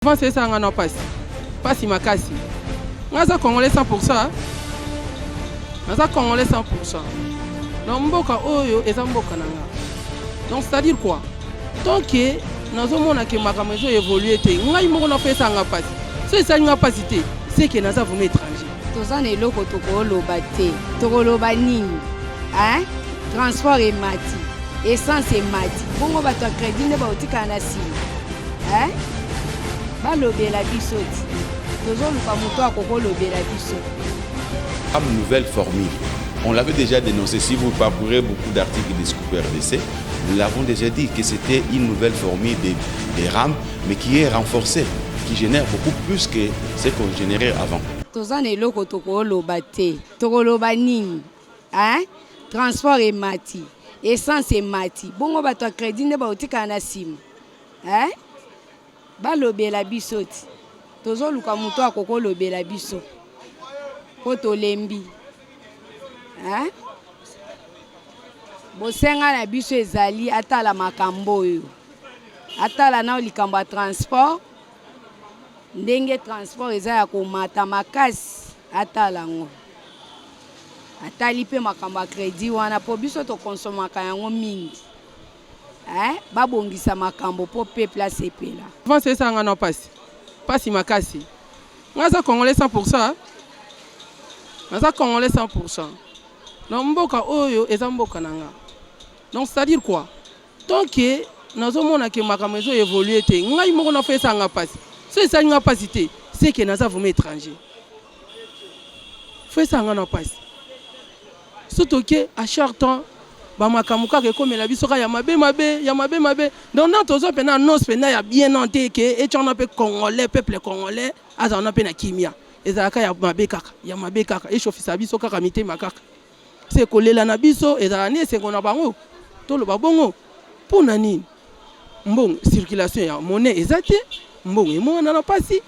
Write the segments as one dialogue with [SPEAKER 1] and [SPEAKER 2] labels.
[SPEAKER 1] Avant c'est ça ngana passe makasi. Ngaza congolais 100%. Ngaza congolais 100%. Donc mboka oyo eza mboka nanga. Donc c'est-à-dire quoi? Tant que nazomona ke makambo ezo évoluer te, ngai moko na fait ça nga passe. So ça nga passe te, c'est que naza vraiment étranger.
[SPEAKER 2] Tozana eloko tokoloba te. Tokoloba nini? Hein? Transport et mati. Essence et mati. Bongo bato a crédit ne ba otika na sima. Hein? Balobela biso ti. Tozoluka moto akokolobela biso.
[SPEAKER 3] Comme nouvelle formule. On l'avait déjà dénoncé. Si vous parcourez beaucoup d'articles des Scoop RDC, nous l'avons déjà dit que c'était une nouvelle formule des rames, mais qui est renforcée, qui génère beaucoup plus que ce qu'on générait avant.
[SPEAKER 2] Tozana eloko tokoloba te. Tokoloba nini? Hein? Transport et mati. Essence et mati. Bongo bato a crédit ne ba otika na sima. Hein? Balobela biso ti. Tozoluka moto akokolobela biso. Po tolembi. Hein? Bosenga na biso ezali atala makambo oyo. Atala na likambo ya transport. Ndenge transport eza ya komata makasi atala ngo. Atali pe makambo ya crédit wana po biso to konsomaka yango mingi. Babongisa makambo po peuple asepela.
[SPEAKER 1] Avant c'est ça ngana passe makasi. Ngaza congolais 100%. Ngaza congolais 100%. Donc mboka oyo eza mboka nanga. Donc c'est-à-dire quoi? Tant que nazomona ke makambo ezo évoluer te, ngai moko na fait ça nga passe. So ça nga passe te, c'est que naza vraiment étranger. Fait ça ngana passe. Surtout que à chaque temps bamakamuka ke komela biso ka ya mabe. Donc na tozo pena nos pena ya bien nanté ke et on appelle congolais peuple congolais azana pena kimia. Ezaka ya mabe kaka et chofisa biso kaka mitema kaka. C'est kolela na biso ezana ne sekona bango. Tolo babongo pona nini? Mbongo circulation ya monnaie ezate mbongo emona na pasi.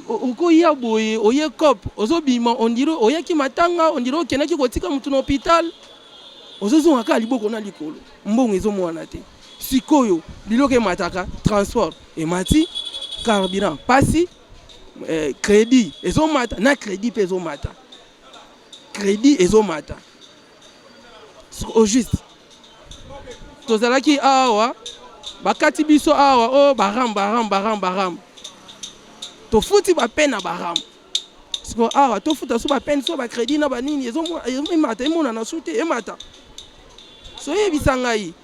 [SPEAKER 1] Okoya boye oye cop ozobima ondiro oyaki matanga ondiro kenaki kotika mutu na hôpital. Ozozonga ka liboko na likolo mbongo ezomona te sikoyo biloko emataka transport emati carburant pasi crédit ezomata na crédit pe ezomata au juste tozalaki awa bakati biso awa o baram tofuti ba peine na baram siko awa tofuta so ba peine so ba crédit na ba nini ezomata emona na sute emata so yebisa ngai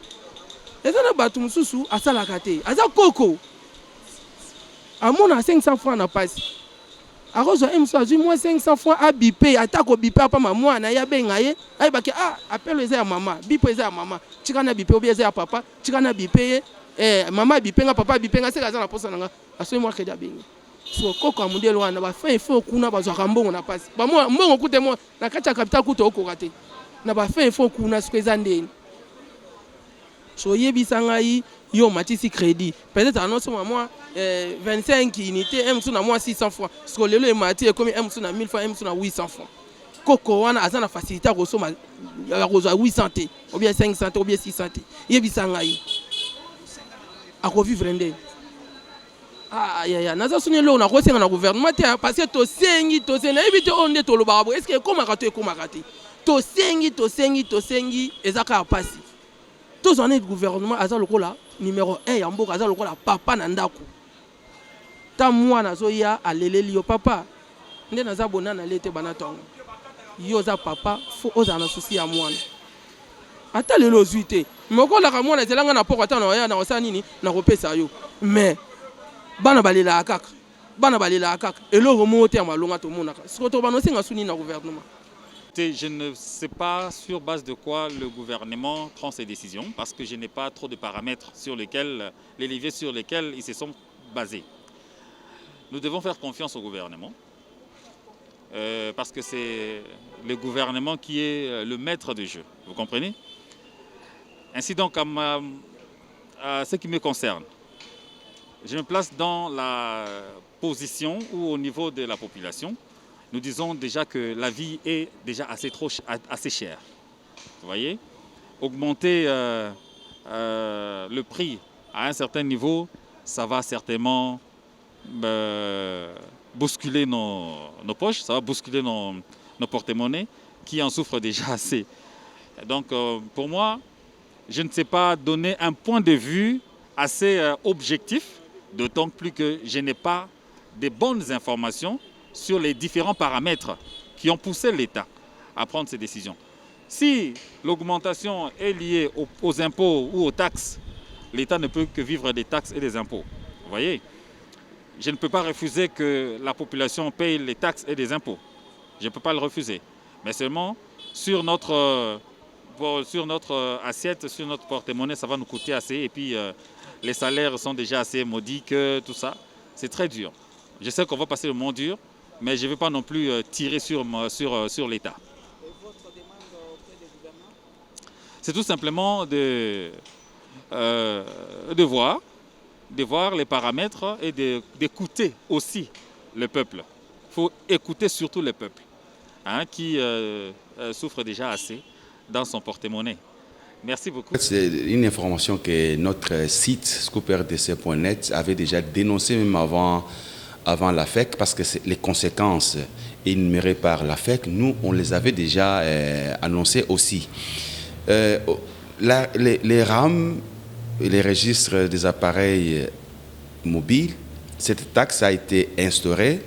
[SPEAKER 1] eza na bato mosusu asalaka te aza koko amona 500 francs na pasi akozwa emso azwi mwa 500 francs abipe atako bipe apa mwana ya benga ye ayebaki appel eza ya mama bipe eza ya mama tika na bipe obi eza ya papa tika na bipe mama bipenga papa bipenga seka aza na posa nanga asoi mwa kedi abengi so koko amundelo wana ba fin fo kuna bazwaka mbongo na pasi ba mwa mbongo kute mwa na kati ya capital kuta okoka te na ba fin fo kuna siko eza ndeni so yebisa ngai yo matisi crédit peut-être annonce moi 25 unités emsu na moi 600 francs siko lelo emati ekomi emsu na 1000 francs emsu na 800 francs koko wana aza na facilité akosoma akozwa 800 te ou bien 500 te ou bien 600 te yebisa ngai akovivre ndeni naza suni lo na kosenga na gouvernement te parce que tosengi na ebite onde tolobaka bo est-ce que ekomaka te tosengi ezaka pasi tozana gouvernement aza lokola numéro 1 ya mboka aza lokola papa na ndako ta mwana azoya aleleli yo papa nde naza bonana lete bana tongo yo za papa fo oza na souci ya mwana ata lelo ozwi te mokolaka mwana ezelanga na poko ata na oya na osala nini na kopesa yo mais bana balela kaka eloko moko te ya malonga tomonaka siko to bana osenga suni na gouvernement.
[SPEAKER 4] Je ne sais pas sur base de quoi le gouvernement prend ses décisions parce que je n'ai pas trop de paramètres sur lesquels, les leviers sur lesquels ils se sont basés. Nous devons faire confiance au gouvernement parce que c'est le gouvernement qui est le maître du jeu, vous comprenez? Ainsi donc, à ce qui me concerne, je me place dans la position ou au niveau de la population. Nous disons déjà que la vie est déjà assez chère. Vous voyez? Augmenter le prix à un certain niveau, ça va certainement bousculer nos poches, ça va bousculer nos porte-monnaies qui en souffrent déjà assez. Donc pour moi, je ne sais pas donner un point de vue assez objectif, d'autant plus que je n'ai pas de bonnes informations sur les différents paramètres qui ont poussé l'État à prendre ces décisions. Si l'augmentation est liée aux impôts ou aux taxes, l'État ne peut que vivre des taxes et des impôts. Vous voyez, je ne peux pas refuser que la population paye les taxes et des impôts. Je ne peux pas le refuser. Mais seulement sur notre assiette, sur notre porte-monnaie, ça va nous coûter assez. Et puis les salaires sont déjà assez maudits que tout ça. C'est très dur. Je sais qu'on va passer le moment dur, mais je ne veux pas non plus tirer sur l'État.
[SPEAKER 5] Et votre demande auprès du gouvernement?
[SPEAKER 4] C'est tout simplement de voir les paramètres et d'écouter aussi le peuple. Il faut écouter surtout le peuple, qui souffre déjà assez dans son porte-monnaie. Merci beaucoup.
[SPEAKER 3] C'est une information que notre site scooprdc.net avait déjà dénoncée même avant la FEC, parce que les conséquences énumérées par la FEC, nous, on les avait déjà annoncées aussi. Les RAM, les registres des appareils mobiles, cette taxe a été instaurée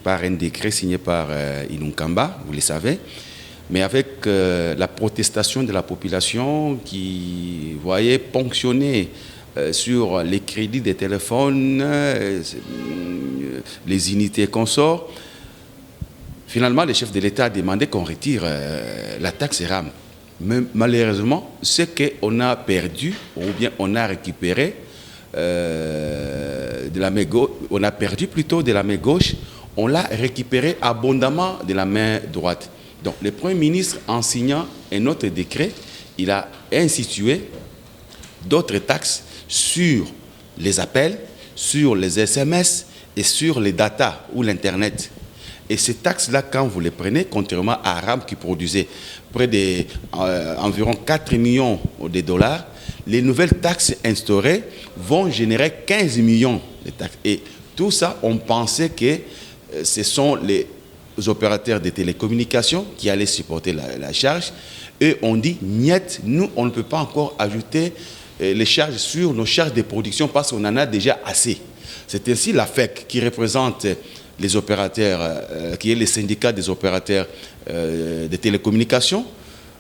[SPEAKER 3] par un décret signé par Inunkamba, vous le savez, mais avec la protestation de la population qui voyait ponctionner sur les crédits des téléphones, les unités consorts. Finalement, le chef de l'État a demandé qu'on retire la taxe RAM. Mais malheureusement, ce qu'on a perdu, ou bien on a récupéré de la main gauche, on a perdu plutôt de la main gauche, on l'a récupéré abondamment de la main droite. Donc le Premier ministre, en signant un autre décret, il a institué d'autres taxes sur les appels, sur les SMS et sur les data ou l'Internet. Et ces taxes-là, quand vous les prenez, contrairement à RAM qui produisait près d'environ 4 millions de dollars, les nouvelles taxes instaurées vont générer 15 millions de taxes. Et tout ça, on pensait que ce sont les opérateurs de télécommunications qui allaient supporter la charge. Et on dit, niet, nous, on ne peut pas encore ajouter les charges sur nos charges de production parce qu'on en a déjà assez. C'est ainsi la FEC qui représente les opérateurs, qui est le syndicat des opérateurs de télécommunications,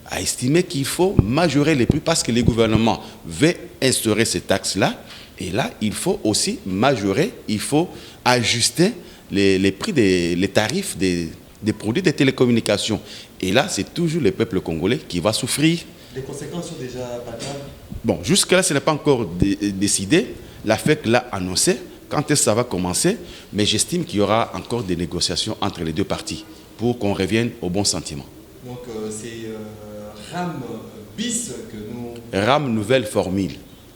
[SPEAKER 3] a estimé qu'il faut majorer les prix parce que le gouvernement veut instaurer ces taxes-là. Et là, il faut aussi majorer, il faut ajuster les prix, les tarifs des produits de télécommunications. Et là, c'est toujours le peuple congolais qui va souffrir.
[SPEAKER 6] Les conséquences sont déjà palpables.
[SPEAKER 3] Bon, jusque-là, ce n'est pas encore décidé. La FEC l'a annoncé. Quand est-ce que ça va commencer? Mais j'estime qu'il y aura encore des négociations entre les deux parties pour qu'on revienne au bon sentiment.
[SPEAKER 6] Donc c'est RAM bis que nous...
[SPEAKER 3] RAM nouvelle formule.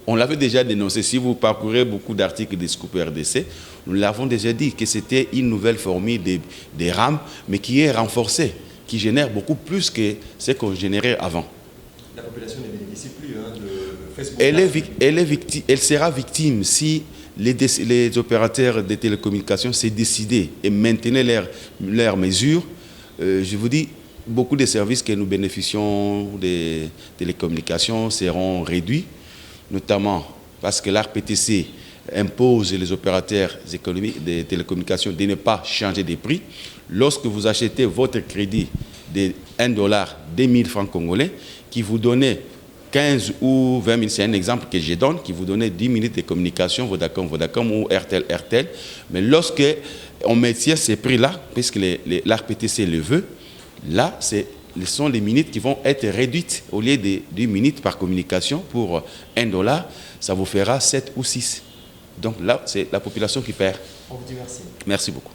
[SPEAKER 3] On l'avait déjà dénoncé. Si vous parcourez beaucoup d'articles des Scoop RDC, nous l'avons déjà dit que c'était une nouvelle formule des RAM, mais qui est renforcée, qui génère beaucoup plus que ce qu'on générait avant.
[SPEAKER 6] La population ne bénéficie plus de Facebook.
[SPEAKER 3] Elle sera victime si les opérateurs de télécommunications s'est décidé et maintenaient leurs mesures. Je vous dis, beaucoup de services que nous bénéficions des télécommunications seront réduits, notamment parce que l'ARPTC impose les opérateurs économiques des télécommunications de ne pas changer de prix. Lorsque vous achetez votre crédit de $1, 2000 francs congolais, qui vous donnait 15 ou 20 000, c'est un exemple que je donne, qui vous donnait 10 minutes de communication, Vodacom ou RTL. Mais lorsque on maintient ces prix-là, puisque l'ARPTC le veut, là, ce sont les minutes qui vont être réduites. Au lieu de 10 minutes par communication pour $1, ça vous fera 7 ou 6. Donc là, c'est la population qui perd.
[SPEAKER 6] On vous dit merci.
[SPEAKER 3] Merci beaucoup.